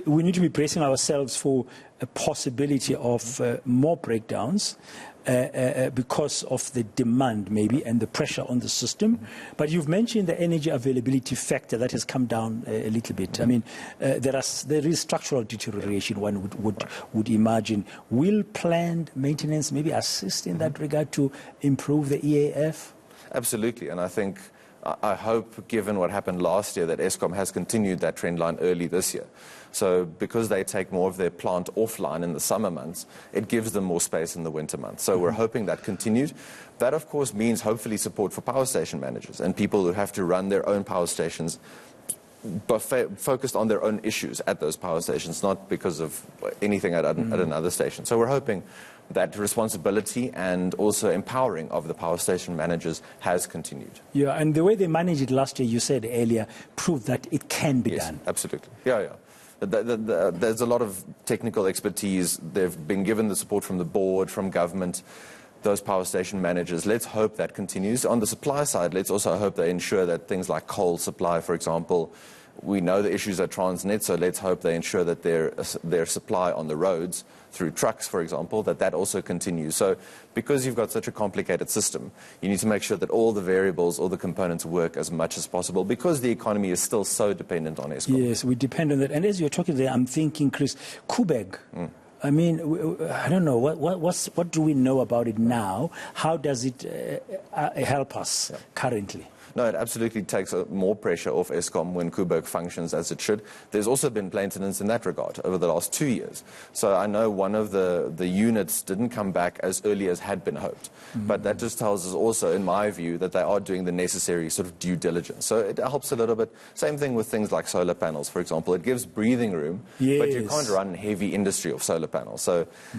we need to be bracing ourselves for a possibility of more breakdowns because of the demand maybe and the pressure on the system. But you've mentioned the energy availability factor that has come down a little bit. I mean, there is structural deterioration, one would imagine. Will planned maintenance maybe assist in that regard to improve the EAF? Absolutely, and I hope, given what happened last year, that Eskom has continued that trend line early this year. So because they take more of their plant offline in the summer months, it gives them more space in the winter months. So we're hoping that continued. That, of course, means hopefully support for power station managers and people who have to run their own power stations, but focused on their own issues at those power stations, not because of anything at another station. So we're hoping that responsibility and also empowering of the power station managers has continued. Yeah, and the way they managed it last year, you said earlier, proved that it can be done. Absolutely. Yeah. There's a lot of technical expertise. They've been given the support from the board, from government, those power station managers. Let's hope that continues. On the supply side, let's also hope they ensure that things like coal supply, for example, we know the issues at Transnet, so let's hope they ensure that their supply on the roads through trucks, for example, that also continues. So because you've got such a complicated system, you need to make sure that all the variables, all the components work as much as possible, because the economy is still so dependent on Eskom. Yes, we depend on that. And as you're talking there, I'm thinking, Chris, Kubeg. I mean, I don't know, what do we know about it now? How does it help us currently? No, it absolutely takes more pressure off Eskom when Kubeg functions as it should. There's also been maintenance in that regard over the last 2 years. So I know one of the units didn't come back as early as had been hoped. But that just tells us also, in my view, that they are doing the necessary sort of due diligence. So it helps a little bit. Same thing with things like solar panels, for example. It gives breathing room, but you can't run heavy industry of solar panels. So